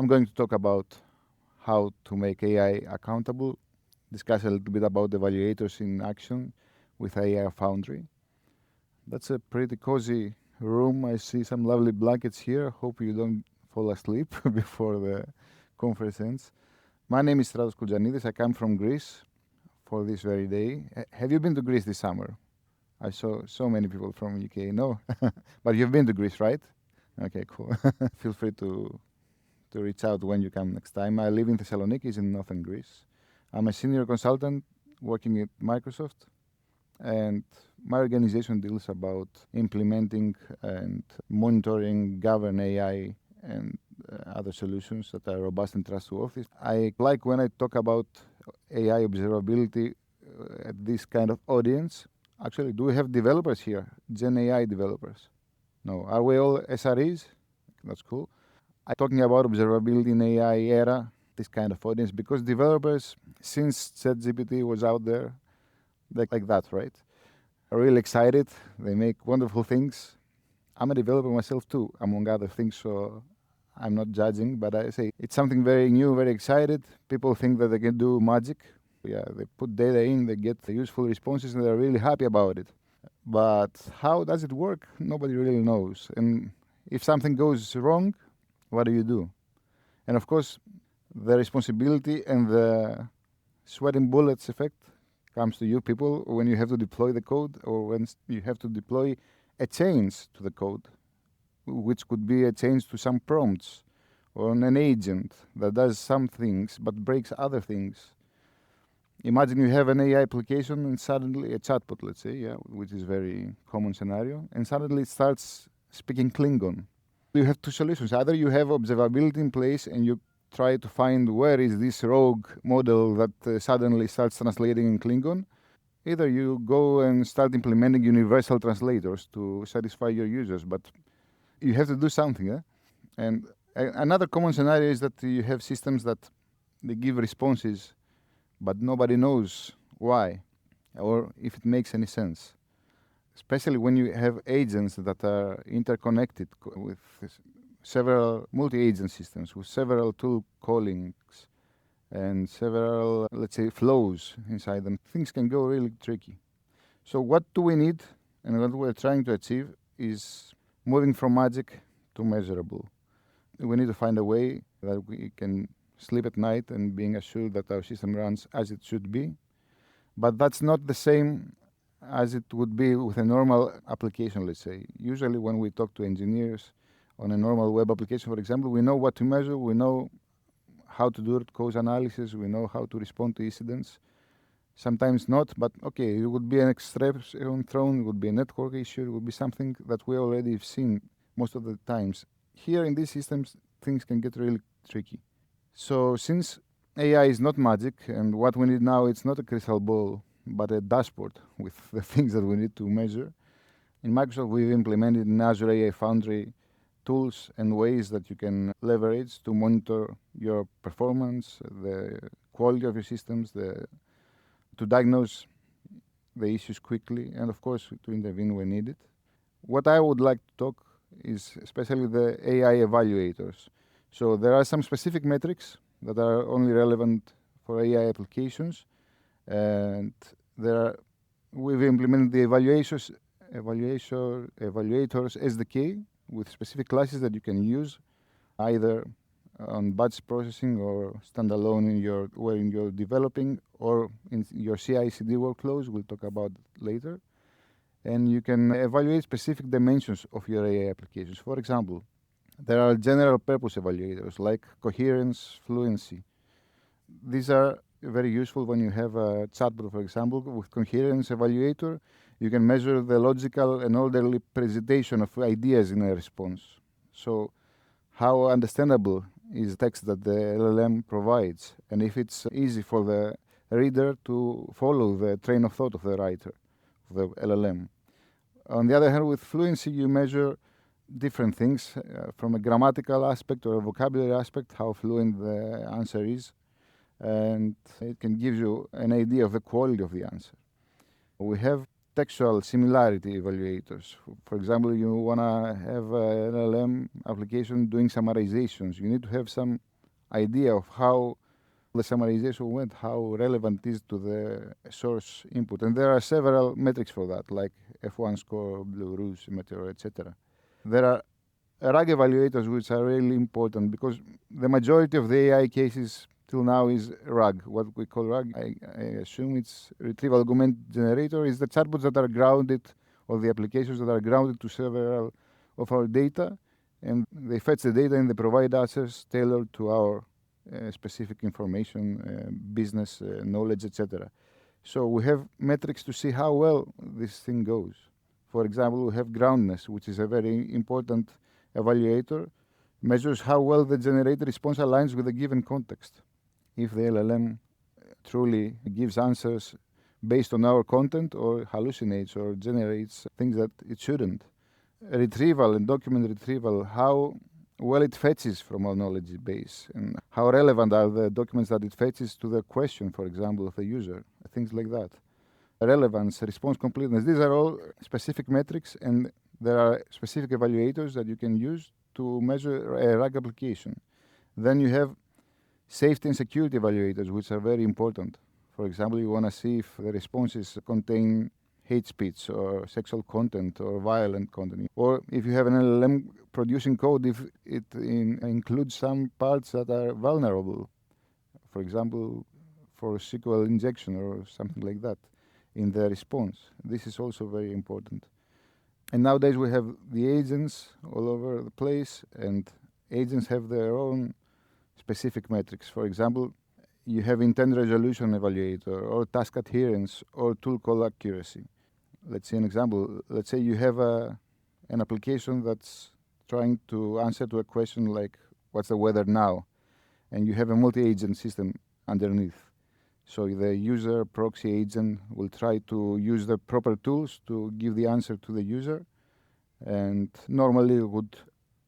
I'm going to talk about how to make AI accountable, discuss a little bit about evaluators in action with AI Foundry. That's a pretty cozy room. I see some lovely blankets here. Hope you don't fall asleep before the conference ends. My name is Stratos Kourtzanidis. I come from Greece for this very day. Have you been to Greece this summer? I saw so many people from UK. No, but you've been to Greece, right? Okay, cool. Feel free to reach out when you come next time. I live in Thessaloniki, in northern Greece. I'm a senior consultant working at Microsoft, and my organization deals about implementing and monitoring, govern AI and other solutions that are robust and trustworthy. I like when I talk about AI observability at this kind of audience. Actually, do we have developers here? Gen AI developers? No. Are we all SREs? That's cool. I'm talking about observability in AI era, this kind of audience, because developers, since ChatGPT was out there, they're like that, right? Are really excited. They make wonderful things. I'm a developer myself too, among other things, so I'm not judging, but I say it's something very new, very excited. People think that they can do magic. Yeah, they put data in, they get the useful responses, and they're really happy about it. But how does it work? Nobody really knows. And if something goes wrong, what do you do? And of course, the responsibility and the sweating bullets effect comes to you people when you have to deploy the code or when you have to deploy a change to the code, which could be a change to some prompts or an agent that does some things but breaks other things. Imagine you have an AI application and suddenly a chatbot, let's say, which is a very common scenario, and suddenly it starts speaking Klingon. You have two solutions. Either you have observability in place and you try to find where is this rogue model that suddenly starts translating in Klingon. Either you go and start implementing universal translators to satisfy your users, but you have to do something. And another common scenario is that you have systems that they give responses, but nobody knows why or if it makes any sense. Especially when you have agents that are interconnected with several multi-agent systems, with several tool callings and several, let's say, flows inside them. Things can go really tricky. So what do we need and what we're trying to achieve is moving from magic to measurable. We need to find a way that we can sleep at night and being assured that our system runs as it should be. But that's not the same as it would be with a normal application, let's say. Usually when we talk to engineers on a normal web application, for example, we know what to measure, we know how to do root cause analysis, we know how to respond to incidents. Sometimes not, but okay, it would be an exception thrown, it would be a network issue, it would be something that we already have seen most of the times. Here in these systems, things can get really tricky. So since AI is not magic, and what we need now, it's not a crystal ball, but a dashboard with the things that we need to measure. In Microsoft, we've implemented in Azure AI Foundry tools and ways that you can leverage to monitor your performance, the quality of your systems, to diagnose the issues quickly, and of course, to intervene when needed. What I would like to talk is especially the AI evaluators. So there are some specific metrics that are only relevant for AI applications, and we've implemented the evaluators SDK with specific classes that you can use either on batch processing or standalone when you're developing or in your CI/CD workflows. We'll talk about it later. And you can evaluate specific dimensions of your AI applications. For example, there are general purpose evaluators like coherence, fluency. These are very useful when you have a chatbot, for example. With coherence evaluator, you can measure the logical and orderly presentation of ideas in a response. So how understandable is text that the LLM provides, and if it's easy for the reader to follow the train of thought of the writer, of the LLM. On the other hand, with fluency, you measure different things from a grammatical aspect or a vocabulary aspect, how fluent the answer is, and it can give you an idea of the quality of the answer. We have textual similarity evaluators. For example, you want to have an LLM application doing summarizations. You need to have some idea of how the summarization went, how relevant it is to the source input. And there are several metrics for that, like F1 score, Blue Rouge, Meteor, etc. There are RAG evaluators, which are really important because the majority of the AI cases till now is RAG. What we call RAG, I assume it's retrieval augment generator, is the chatbots that are grounded, or the applications that are grounded to several of our data, and they fetch the data and they provide answers tailored to our specific information, business knowledge, etc. So we have metrics to see how well this thing goes. For example, we have groundness, which is a very important evaluator, measures how well the generated response aligns with a given context. If the LLM truly gives answers based on our content or hallucinates or generates things that it shouldn't. Retrieval and document retrieval, how well it fetches from our knowledge base and how relevant are the documents that it fetches to the question, for example, of the user, things like that. Relevance, response completeness, these are all specific metrics, and there are specific evaluators that you can use to measure a RAG application. Then you have safety and security evaluators, which are very important. For example, you want to see if the responses contain hate speech or sexual content or violent content. Or if you have an LLM producing code, if it includes some parts that are vulnerable, for example, for SQL injection or something like that in the response. This is also very important. And nowadays we have the agents all over the place, and agents have their own specific metrics. For example, you have intent resolution evaluator or task adherence or tool call accuracy. Let's see an example. Let's say you have an application that's trying to answer to a question like, what's the weather now? And you have a multi-agent system underneath. So the user proxy agent will try to use the proper tools to give the answer to the user. And normally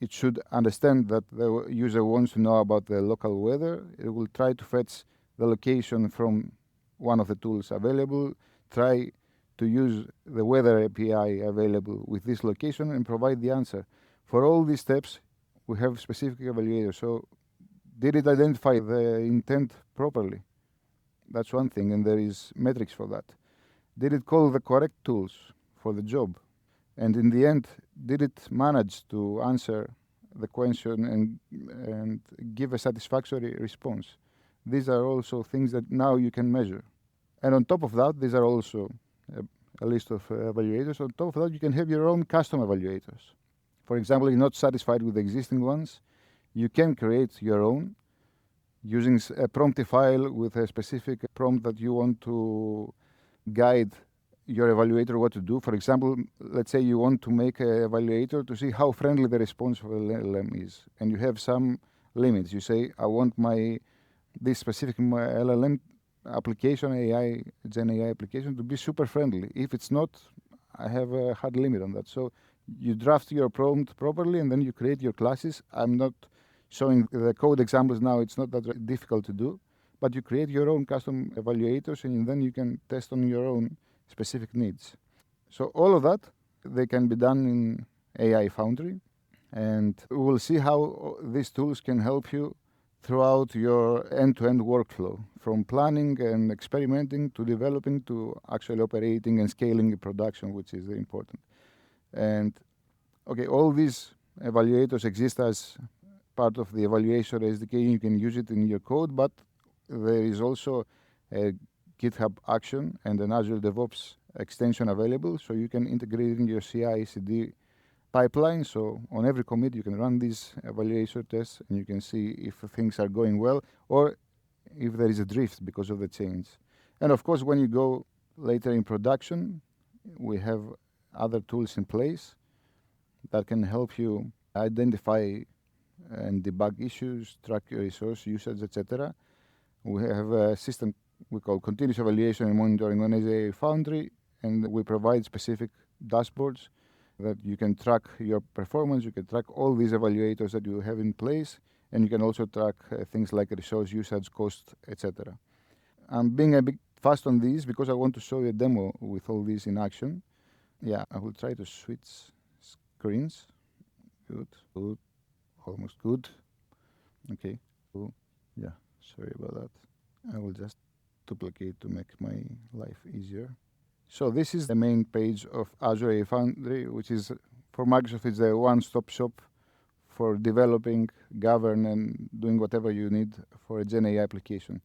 it should understand that the user wants to know about the local weather. It will try to fetch the location from one of the tools available, try to use the weather API available with this location and provide the answer. For all these steps, we have specific evaluators. So did it identify the intent properly? That's one thing, and there is metrics for that. Did it call the correct tools for the job? And in the end, did it manage to answer the question and give a satisfactory response? These are also things that now you can measure. And on top of that, these are also a list of evaluators. On top of that, you can have your own custom evaluators. For example, you're not satisfied with the existing ones, you can create your own using a prompt file with a specific prompt that you want to guide your evaluator what to do. For example, let's say you want to make an evaluator to see how friendly the response of the LLM is, and you have some limits. You say, I want this specific LLM application, Gen AI application, to be super friendly. If it's not, I have a hard limit on that. So you draft your prompt properly, and then you create your classes. I'm not showing the code examples now. It's not that difficult to do, but you create your own custom evaluators, and then you can test on your own specific needs. So all of that, they can be done in AI Foundry, and we will see how these tools can help you throughout your end-to-end workflow, from planning and experimenting to developing to actually operating and scaling in production, which is very important. And okay, all these evaluators exist as part of the evaluation SDK. You can use it in your code, but there is also a GitHub action and an Azure DevOps extension available, so you can integrate it in your CI/CD pipeline. So on every commit, you can run these evaluation tests, and you can see if things are going well or if there is a drift because of the change. And of course, when you go later in production, we have other tools in place that can help you identify and debug issues, track your resource usage, etc. We have a system we call continuous evaluation and monitoring on AI Foundry, and we provide specific dashboards that you can track your performance. You can track all these evaluators that you have in place, and you can also track things like resource usage, cost, etc. I'm being a bit fast on these because I want to show you a demo with all these in action. Yeah, I will try to switch screens. Good, good, almost good. Okay, cool. Yeah, sorry about that. I will just duplicate to make my life easier. So this is the main page of Azure AI Foundry, which is for Microsoft is a one-stop shop for developing, govern, and doing whatever you need for a Gen AI application.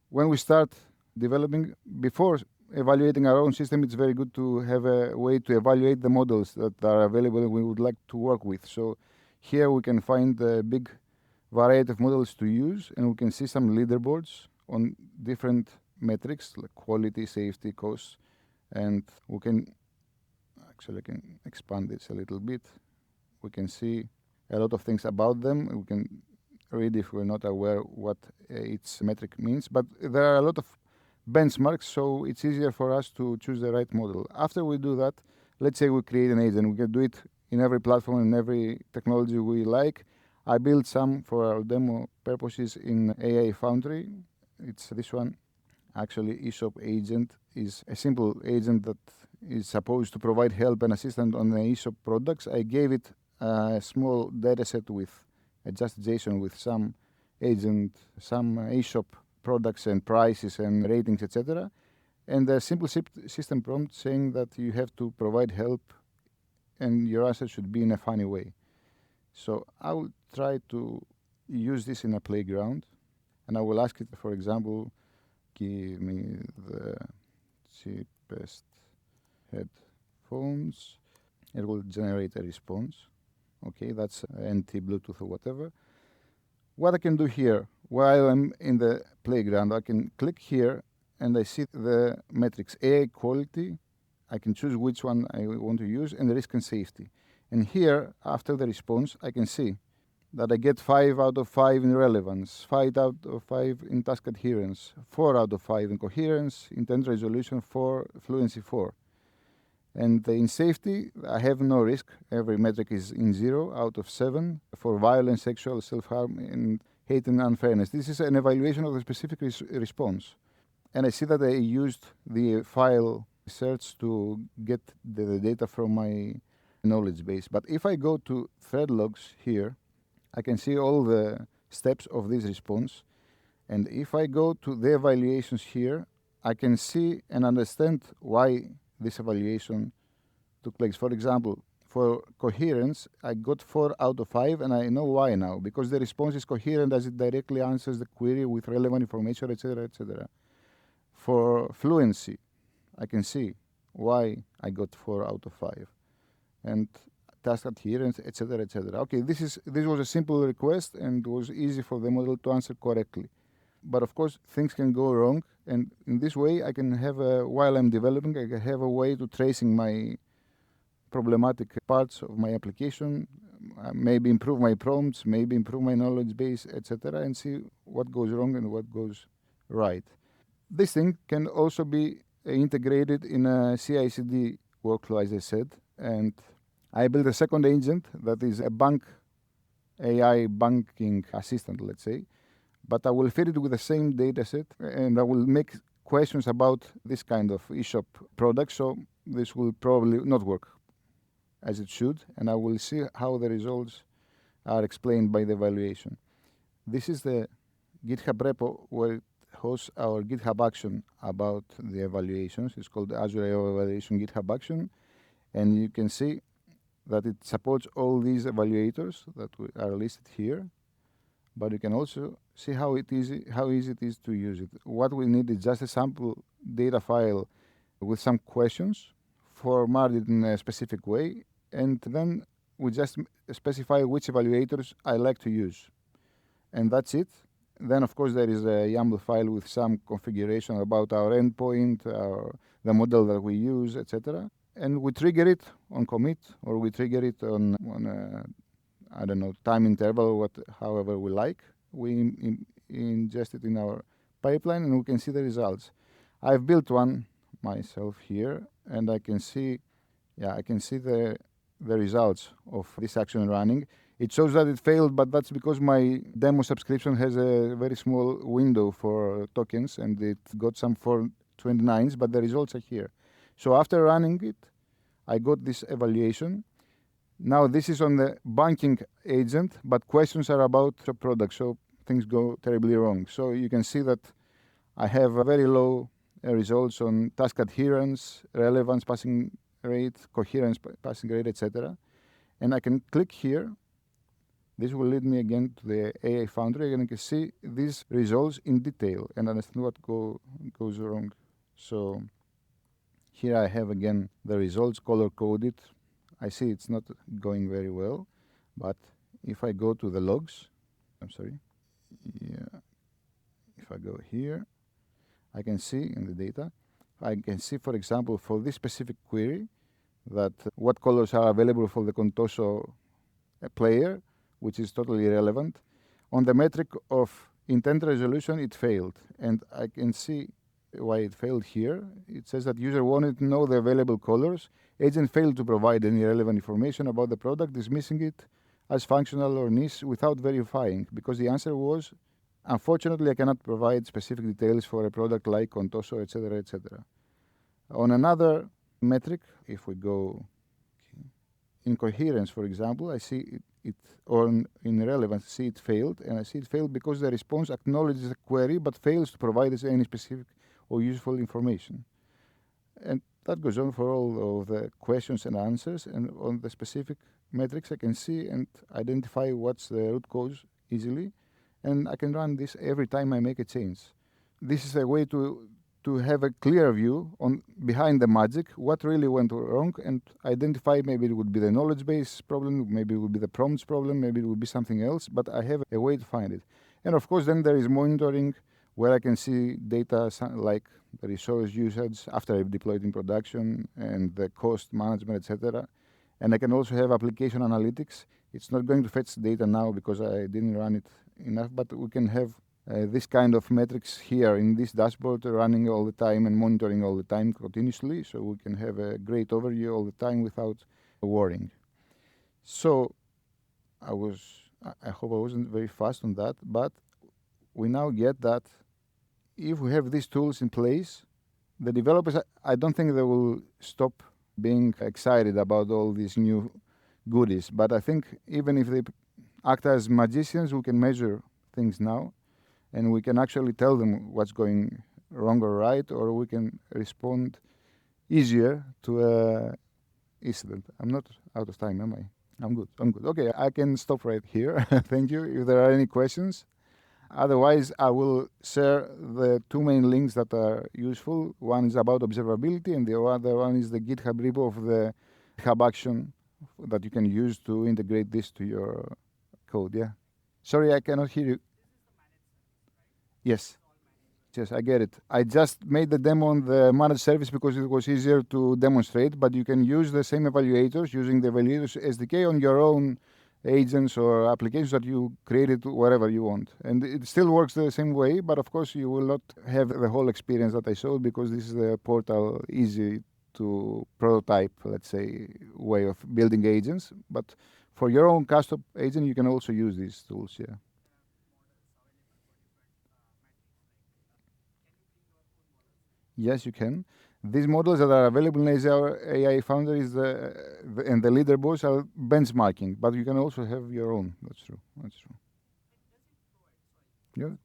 When we start developing, before evaluating our own system, it's very good to have a way to evaluate the models that are available and we would like to work with. So here we can find a big variety of models to use, and we can see some leaderboards on different metrics like quality, safety, costs, and we can actually I can expand this a little bit. We can see a lot of things about them. We can read if we're not aware what each metric means, but there are a lot of benchmarks, so it's easier for us to choose the right model. After we do that, let's say we create an agent. We can do it in every platform and every technology we like. I built some for our demo purposes in AI Foundry. It's this one. Actually, ESOP agent is a simple agent that is supposed to provide help and assistance on the ESOP products. I gave it a small dataset with just JSON with some agent, some ESOP products and prices and ratings, etc. And a simple system prompt saying that you have to provide help and your answer should be in a funny way. So I will try to use this in a playground, and I will ask it, for example, give me the cheapest headphones. It will generate a response. Okay, that's NT, Bluetooth, or whatever. What I can do here, while I'm in the playground, I can click here and I see the metrics. AI quality, I can choose which one I want to use, and risk and safety. And here, after the response, I can see that I get 5 out of 5 in relevance, 5 out of 5 in task adherence, 4 out of 5 in coherence, intent resolution 4, fluency 4. And in safety, I have no risk. Every metric is in 0 out of 7 for violence, sexual, self-harm, and hate and unfairness. This is an evaluation of the specific response. And I see that I used the file search to get the data from my knowledge base. But if I go to thread logs here, I can see all the steps of this response. And if I go to the evaluations here, I can see and understand why this evaluation took place. For example, for coherence, I got 4 out of 5, and I know why now, because the response is coherent as it directly answers the query with relevant information, etc., etc. For fluency, I can see why I got 4 out of 5. And task adherence, etc., etc. Okay, this was a simple request, and it was easy for the model to answer correctly. But of course, things can go wrong, and in this way, I can have while I'm developing, I can have a way to tracing my problematic parts of my application, maybe improve my prompts, maybe improve my knowledge base, etc., and see what goes wrong and what goes right. This thing can also be integrated in a CI/CD workflow, as I said, and I built a second agent that is a bank AI banking assistant, let's say, but I will feed it with the same dataset, and I will make questions about this kind of eShop product, so this will probably not work as it should, and I will see how the results are explained by the evaluation. This is the GitHub repo where it hosts our GitHub action about the evaluations. It's called Azure AI Evaluation GitHub action, and you can see that it supports all these evaluators that are listed here, but you can also see how easy it is to use it. What we need is just a sample data file with some questions formatted in a specific way, and then we just specify which evaluators I like to use. And that's it. Then, of course, there is a YAML file with some configuration about our endpoint, the model that we use, etc. And we trigger it on commit, or we trigger it on I don't know, time interval, however we like. We ingest it in our pipeline, and we can see the results. I've built one myself here, and I can see the results of this action running. It shows that it failed, but that's because my demo subscription has a very small window for tokens, and it got some 429s, but the results are here. So after running it, I got this evaluation. Now this is on the banking agent, but questions are about the product, so things go terribly wrong. So you can see that I have a very low results on task adherence, relevance, passing rate, coherence, passing rate, etc. And I can click here. This will lead me again to the AI Foundry, and you can see these results in detail and understand what goes wrong. So here I have again the results color-coded. I see it's not going very well, but if I go to the logs, if I go here, I can see in the data, I can see, for example, for this specific query, that what colors are available for the Contoso player, which is totally irrelevant. On the metric of intent resolution, it failed. And I can see why it failed here. It says that user wanted to know the available colors. Agent failed to provide any relevant information about the product, dismissing it as functional or niche without verifying, because the answer was, unfortunately, I cannot provide specific details for a product like Contoso, etc., etc. On another metric, if we go in coherence, for example, I see it or in relevance, I see it failed, and I see it failed because the response acknowledges the query but fails to provide us any specific or useful information. And that goes on for all of the questions and answers, and on the specific metrics I can see and identify what's the root cause easily, and I can run this every time I make a change. This is a way to have a clear view on behind the magic, what really went wrong, and identify maybe it would be the knowledge base problem, maybe it would be the prompts problem, maybe it would be something else, but I have a way to find it. And of course then there is monitoring, where I can see data like the resource usage after I've deployed in production and the cost management, etc. And I can also have application analytics. It's not going to fetch data now because I didn't run it enough, but we can have this kind of metrics here in this dashboard running all the time and monitoring all the time continuously, so we can have a great overview all the time without worrying. So I hope I wasn't very fast on that, but we now get that if we have these tools in place, the developers, I don't think they will stop being excited about all these new goodies, but I think even if they act as magicians, we can measure things now, and we can actually tell them what's going wrong or right, or we can respond easier to an incident. I'm not out of time, am I? I'm good. Okay, I can stop right here. Thank you. If there are any questions. Otherwise, I will share the two main links that are useful. One is about observability, and the other one is the GitHub repo of the hub action that you can use to integrate this to your code. Yeah. Sorry, I cannot hear you. Yes. Yes, I get it. I just made the demo on the managed service because it was easier to demonstrate, but you can use the same evaluators using the Evaluators SDK on your own agents or applications that you created wherever you want. And it still works the same way, but of course you will not have the whole experience that I showed because this is the portal easy to prototype, let's say, way of building agents. But for your own custom agent, you can also use these tools, yeah. Yes, you can. These models that are available in Azure AI Foundry and the leaderboards are benchmarking, but you can also have your own. That's true. That's true. Yeah.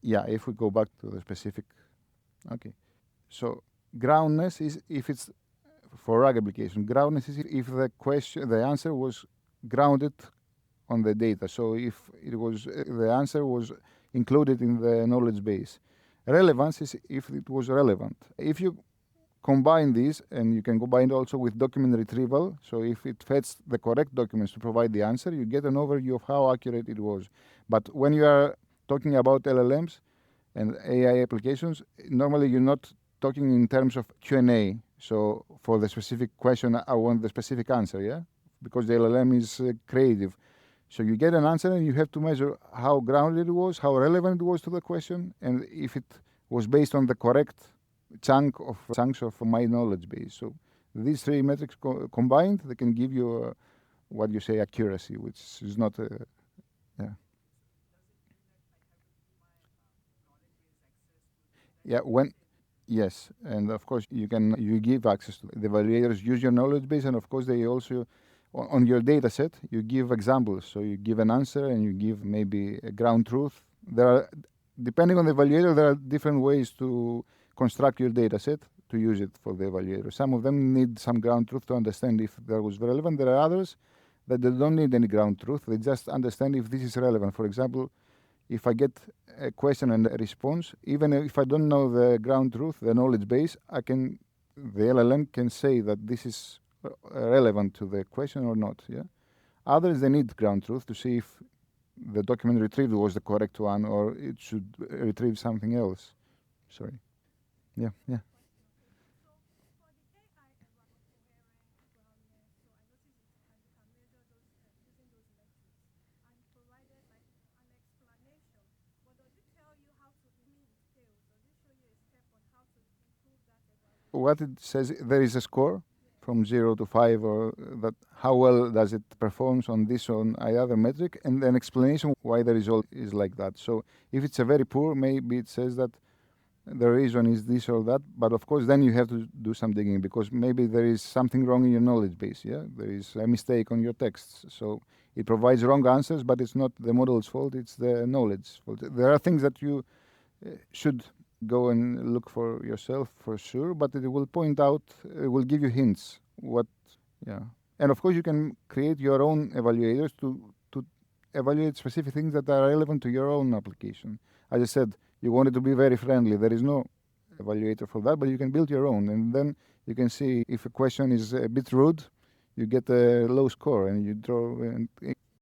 Yeah, if we go back to the specific. Okay. So groundness is if it's for RAG application. Groundness is if the answer was grounded on the data. So if it was the answer was included in the knowledge base. Relevance is if it was relevant. If you combine these, and you can combine also with document retrieval, so if it fetched the correct documents to provide the answer, you get an overview of how accurate it was. But when you are talking about LLMs and AI applications, normally you're not talking in terms of Q&A. So for the specific question, I want the specific answer, yeah? Because the LLM is creative. So you get an answer and you have to measure how grounded it was, how relevant it was to the question, and if it was based on the correct chunks of my knowledge base. So these three metrics combined, they can give you what you say accuracy, which is not yeah. Yeah, when yes, and of course you give access to the evaluators use your knowledge base, and of course they also on your data set you give examples. So you give an answer and you give maybe a ground truth. There are depending on the evaluator there are different ways to construct your data set to use it for the evaluator. Some of them need some ground truth to understand if that was relevant. There are others that they don't need any ground truth. They just understand if this is relevant. For example, if I get a question and a response, even if I don't know the ground truth, the knowledge base, the LLM can say that this is relevant to the question or not. Yeah. Others they need ground truth to see if the document retrieved was the correct one or it should retrieve something else. Sorry. Yeah. Yeah. What it says, there is a score from 0 to 5, or that how well does it performs on this or on other metric, and an explanation why the result is like that. So if it's a very poor, maybe it says that the reason is this or that, but of course then you have to do some digging because maybe there is something wrong in your knowledge base. Yeah, there is a mistake on your texts, so it provides wrong answers, but it's not the model's fault, it's the knowledge fault. There are things that you should go and look for yourself for sure, but it will point out, it will give you hints what. Yeah, and of course you can create your own evaluators to evaluate specific things that are relevant to your own application. As I said, you want it to be very friendly. There is no evaluator for that, but you can build your own, and then you can see if a question is a bit rude, you get a low score, and you draw. And